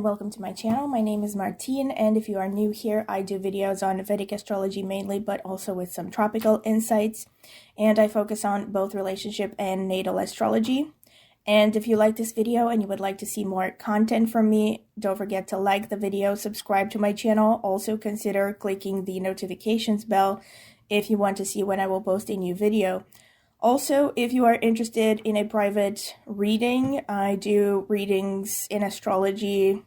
welcome to my channel. My name is Martine, and if you are new here, I do videos on Vedic astrology mainly, but also with some tropical insights, and I focus on both relationship and natal astrology. And if you like this video and you would like to see more content from me, don't forget to like the video, subscribe to my channel. Also consider clicking the notifications bell if you want to see when I will post a new video. Also, if you are interested in a private reading, I do readings in astrology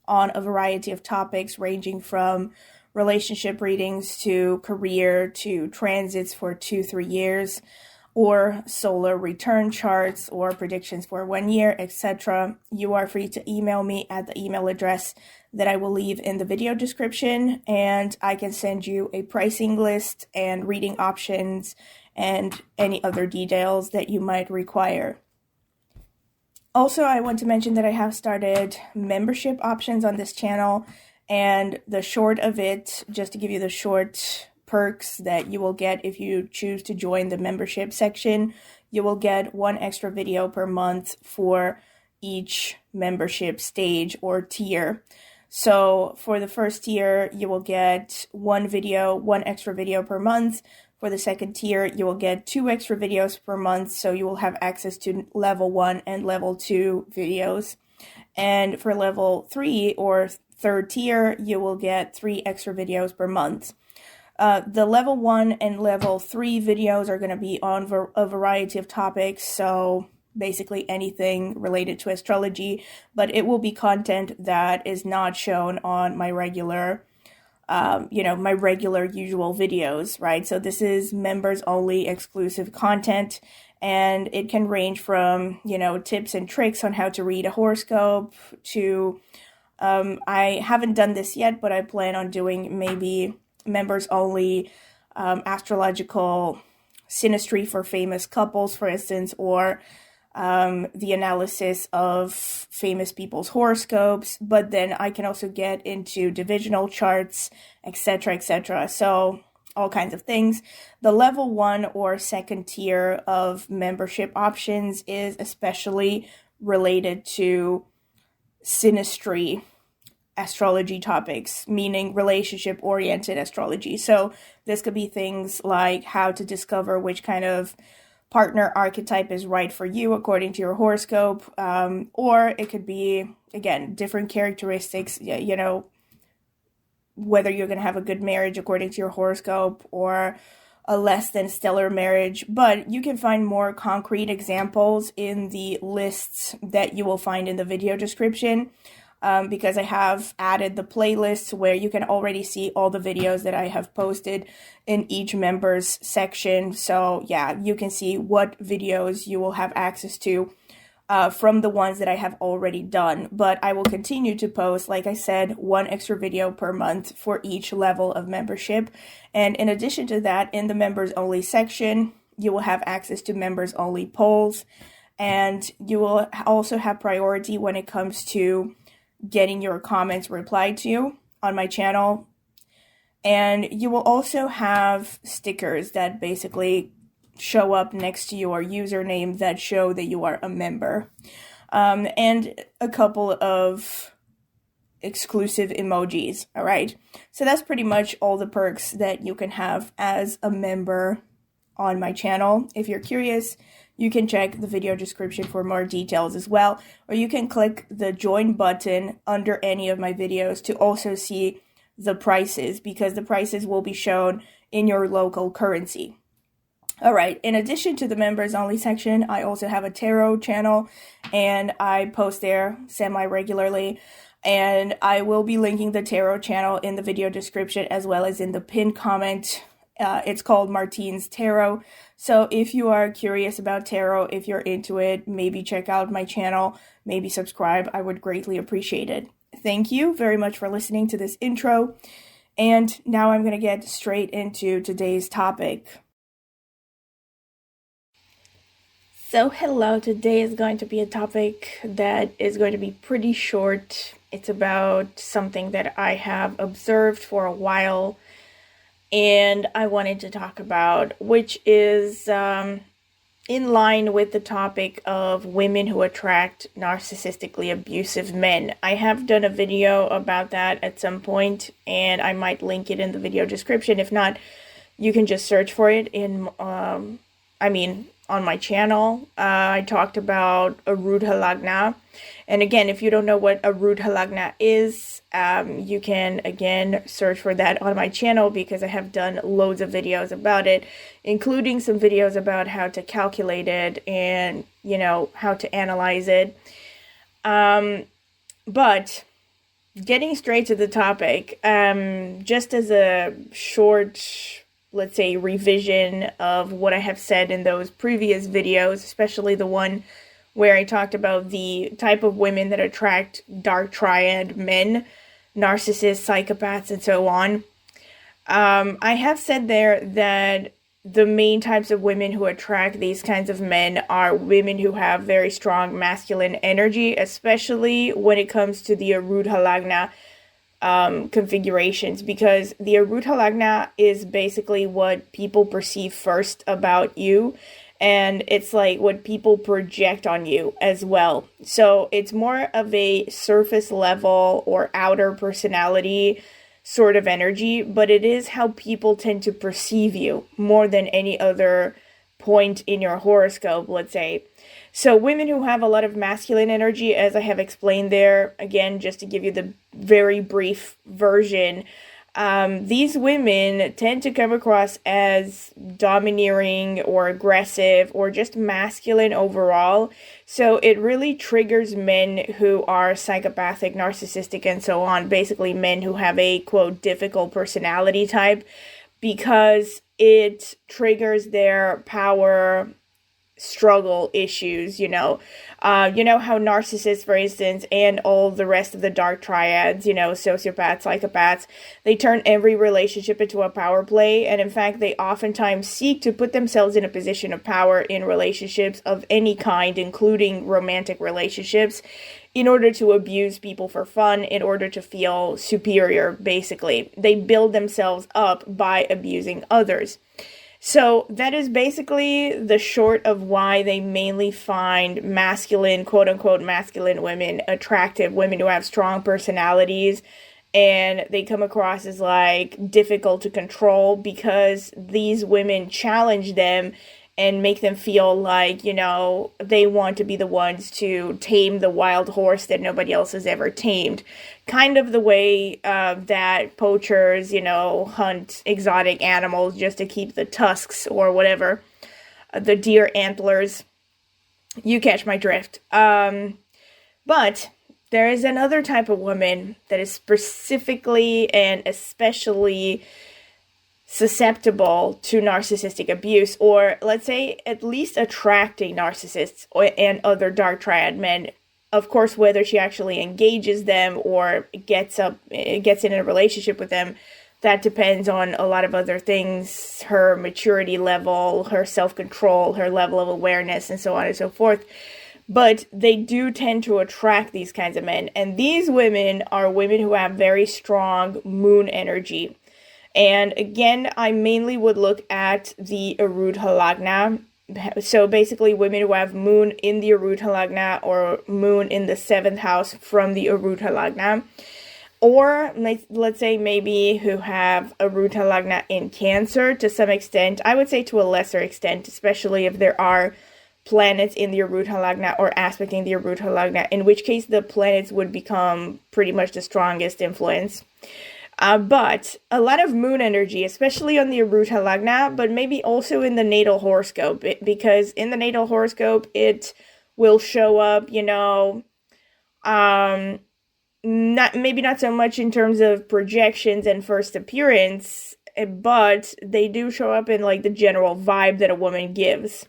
on a variety of topics ranging from relationship readings to career to transits for 2-3 years, or solar return charts or predictions for 1 year, etc. You are free to email me at the email address that I will leave in the video description, and I can send you a pricing list and reading options and any other details that you might require. Also, I want to mention that I have started membership options on this channel, and the short of it, just to give you the short perks that you will get if you choose to join the membership section, you will get 1 extra video per month for each membership stage or tier. So for the first tier, you will get 1 extra video per month. For the second tier, you will get 2 extra videos per month, so you will have access to level 1 and level 2 videos. And for level 3 or third tier, you will get 3 extra videos per month. The level 1 and level 3 videos are going to be on a variety of topics, so basically anything related to astrology, but it will be content that is not shown on my regular usual videos, right? So this is members only exclusive content, and it can range from, tips and tricks on how to read a horoscope to, I haven't done this yet, but I plan on doing maybe members only astrological synastry for famous couples, for instance, or the analysis of famous people's horoscopes, but then I can also get into divisional charts, etc., etc. So all kinds of things. The level 1 or second tier of membership options is especially related to synastry astrology topics, meaning relationship-oriented astrology. So this could be things like how to discover which kind of partner archetype is right for you according to your horoscope, or it could be, again, different characteristics, whether you're going to have a good marriage according to your horoscope or a less than stellar marriage. But you can find more concrete examples in the lists that you will find in the video description, because I have added the playlists where you can already see all the videos that I have posted in each members section. So yeah, you can see what videos you will have access to from the ones that I have already done. But I will continue to post, like I said, 1 extra video per month for each level of membership. And in addition to that, in the members only section, you will have access to members only polls, and you will also have priority when it comes to getting your comments replied to on my channel. And you will also have stickers that basically show up next to your username that show that you are a member, and a couple of exclusive emojis. All right, so that's pretty much all the perks that you can have as a member on my channel. If you're curious, you can check the video description for more details as well, or you can click the join button under any of my videos to also see the prices, because the prices will be shown in your local currency. All right, in addition to the members only section, I also have a tarot channel, and I post there semi-regularly, and I will be linking the tarot channel in the video description as well as in the pinned comment. It's called Martine's Tarot. So if you are curious about tarot, if you're into it, maybe check out my channel, maybe subscribe. I would greatly appreciate it. Thank you very much for listening to this intro. And now I'm going to get straight into today's topic. So hello, today is going to be a topic that is going to be pretty short. It's about something that I have observed for a while and I wanted to talk about, which is in line with the topic of women who attract narcissistically abusive men. I have done a video about that at some point, and I might link it in the video description. If not, you can just search for it on my channel. I talked about Arudha Lagna. And again, if you don't know what Arudha Lagna is, you can again search for that on my channel, because I have done loads of videos about it, including some videos about how to calculate it and, how to analyze it. But getting straight to the topic, just as a short, let's say, revision of what I have said in those previous videos, especially the one where I talked about the type of women that attract dark triad men, narcissists, psychopaths, and so on. I have said there that the main types of women who attract these kinds of men are women who have very strong masculine energy, especially when it comes to the Arudha Lagna configurations, because the Arudha Lagna is basically what people perceive first about you, and it's like what people project on you as well. So it's more of a surface level or outer personality sort of energy, but it is how people tend to perceive you more than any other point in your horoscope, let's say. So women who have a lot of masculine energy, as I have explained there, again, just to give you the very brief version, these women tend to come across as domineering or aggressive or just masculine overall. So it really triggers men who are psychopathic, narcissistic, and so on. Basically, men who have a, quote, difficult personality type, because it triggers their power struggle issues, how narcissists, for instance, and all the rest of the dark triads, sociopaths, psychopaths, they turn every relationship into a power play. And in fact, they oftentimes seek to put themselves in a position of power in relationships of any kind, including romantic relationships, in order to abuse people for fun, in order to feel superior, basically. They build themselves up by abusing others. So that is basically the short of why they mainly find masculine, quote unquote, masculine women attractive, women who have strong personalities, and they come across as like difficult to control, because these women challenge them and make them feel like, they want to be the ones to tame the wild horse that nobody else has ever tamed. Kind of the way that poachers, hunt exotic animals just to keep the tusks or whatever, the deer antlers. You catch my drift. But there is another type of woman that is specifically and especially susceptible to narcissistic abuse, or let's say at least attracting narcissists and other dark triad men. Of course, whether she actually engages them or gets in a relationship with them, that depends on a lot of other things: her maturity level, her self-control, her level of awareness, and so on and so forth. But they do tend to attract these kinds of men, and these women are women who have very strong moon energy. And again, I mainly would look at the Arudha Lagna. So basically, women who have moon in the Arudha Lagna or moon in the 7th house from the Arudha Lagna. Or let's say maybe who have Arudha Lagna in Cancer to some extent. I would say to a lesser extent, especially if there are planets in the Arudha Lagna or aspecting the Arudha Lagna, in which case the planets would become pretty much the strongest influence. But a lot of moon energy, especially on the Arudha Lagna, but maybe also in the natal horoscope, because in the natal horoscope, it will show up, not so much in terms of projections and first appearance, but they do show up in like the general vibe that a woman gives.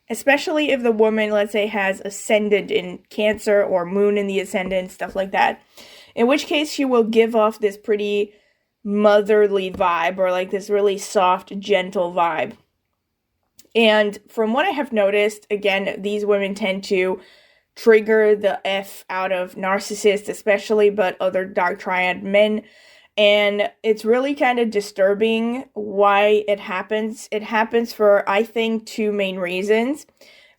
Especially if the woman, let's say, has ascendant in Cancer or moon in the ascendant, stuff like that. In which case, she will give off this pretty motherly vibe, or like this really soft, gentle vibe. And from what I have noticed, again, these women tend to trigger the F out of narcissists especially, but other dark triad men And it's really kind of disturbing why it happens. It happens for, I think, two main reasons,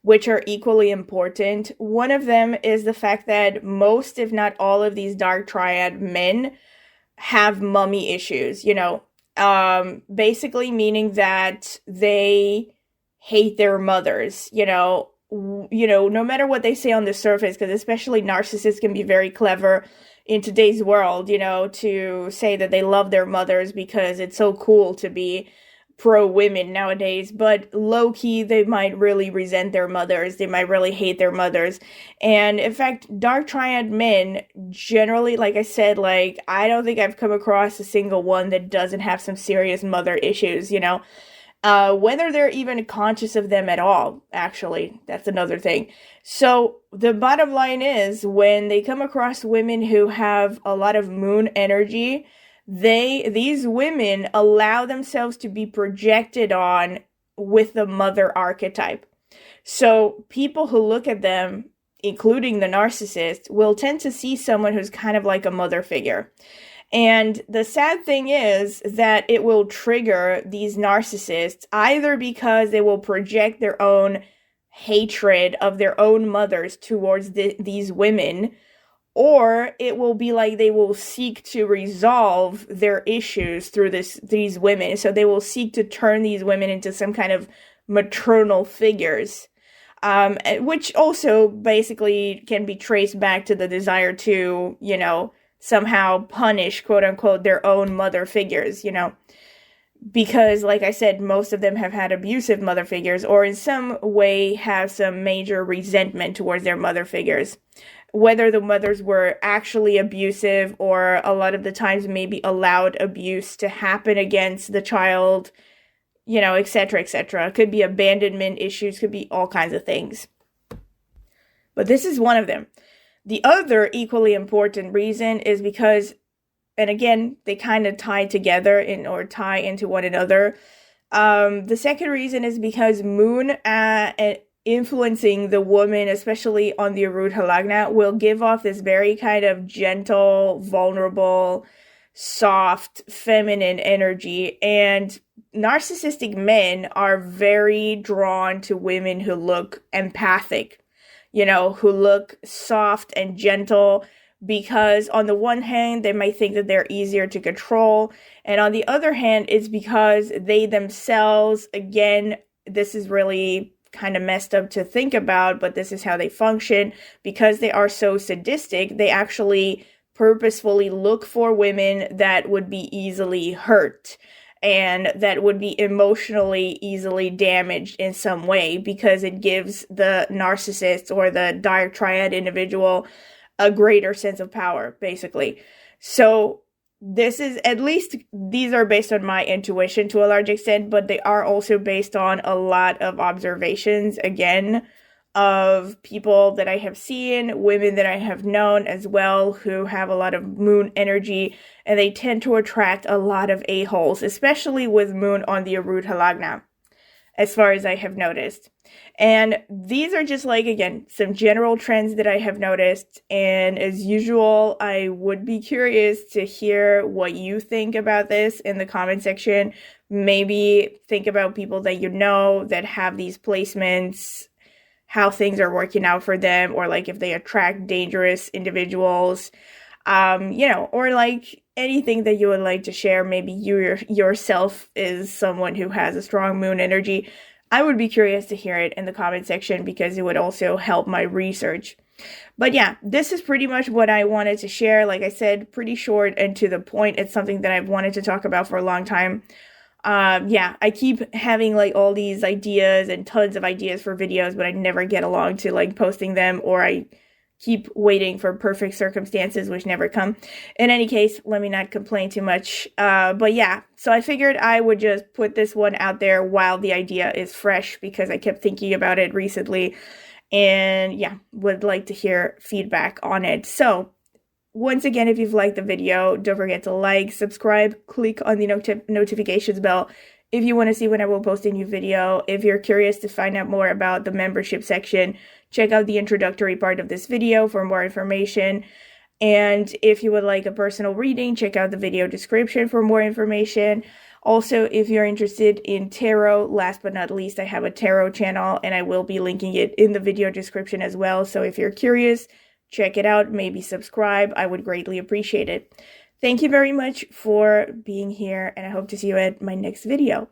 which are equally important. One of them is the fact that most, if not all, of these dark triad men have mommy issues, basically meaning that they hate their mothers, no matter what they say on the surface, because especially narcissists can be very clever in today's world, to say that they love their mothers because it's so cool to be pro women nowadays, but low key they might really resent their mothers, they might really hate their mothers. And in fact, dark triad men generally, like I said, like I don't think I've come across a single one that doesn't have some serious mother issues, whether they're even conscious of them at all. Actually, that's another thing. So the bottom line is, when they come across women who have a lot of moon energy, these women allow themselves to be projected on with the mother archetype. So people who look at them, including the narcissist, will tend to see someone who's kind of like a mother figure. And the sad thing is that it will trigger these narcissists either because they will project their own hatred of their own mothers towards these women, or it will be like they will seek to resolve their issues through these women. So they will seek to turn these women into some kind of maternal figures, which also basically can be traced back to the desire to, somehow punish, quote unquote, their own mother figures, because like I said, most of them have had abusive mother figures, or in some way have some major resentment towards their mother figures. Whether the mothers were actually abusive, or a lot of the times maybe allowed abuse to happen against the child, etc., etc. Could be abandonment issues, could be all kinds of things. But this is one of them. The other equally important reason is because, and again, they kind of tie together or tie into one another. The second reason is because moon influencing the woman, especially on the Arudha Lagna, will give off this very kind of gentle, vulnerable, soft, feminine energy. And narcissistic men are very drawn to women who look empathic, who look soft and gentle, because on the one hand, they might think that they're easier to control. And on the other hand, it's because they themselves, again, this is really kind of messed up to think about, but this is how they function. Because they are so sadistic, they actually purposefully look for women that would be easily hurt and that would be emotionally easily damaged in some way, because it gives the narcissist or the dark triad individual a greater sense of power, basically. So this is, at least these are based on my intuition to a large extent, but they are also based on a lot of observations, again, of people that I have seen, women that I have known as well, who have a lot of moon energy, and they tend to attract a lot of a-holes, especially with moon on the Arudha Lagna, as far as I have noticed. And these are just like, again, some general trends that I have noticed. And as usual, I would be curious to hear what you think about this in the comment section. Maybe think about people that you know that have these placements, how things are working out for them, or like if they attract dangerous individuals, or like anything that you would like to share. Maybe you yourself is someone who has a strong moon energy. I would be curious to hear it in the comment section, because it would also help my research. But yeah, this is pretty much what I wanted to share. Like I said, pretty short and to the point. It's something that I've wanted to talk about for a long time. I keep having like all these ideas and tons of ideas for videos, but I never get along to like posting them, or I keep waiting for perfect circumstances, which never come. In any case, let me not complain too much. But yeah, so I figured I would just put this one out there while the idea is fresh, because I kept thinking about it recently, and yeah, would like to hear feedback on it. So once again, if you've liked the video, don't forget to like, subscribe, click on the notifications bell if you want to see when I will post a new video. If you're curious to find out more about the membership section, check out the introductory part of this video for more information. And if you would like a personal reading, check out the video description for more information. Also, if you're interested in tarot, last but not least, I have a tarot channel and I will be linking it in the video description as well. So if you're curious, check it out, maybe subscribe. I would greatly appreciate it. Thank you very much for being here, and I hope to see you at my next video.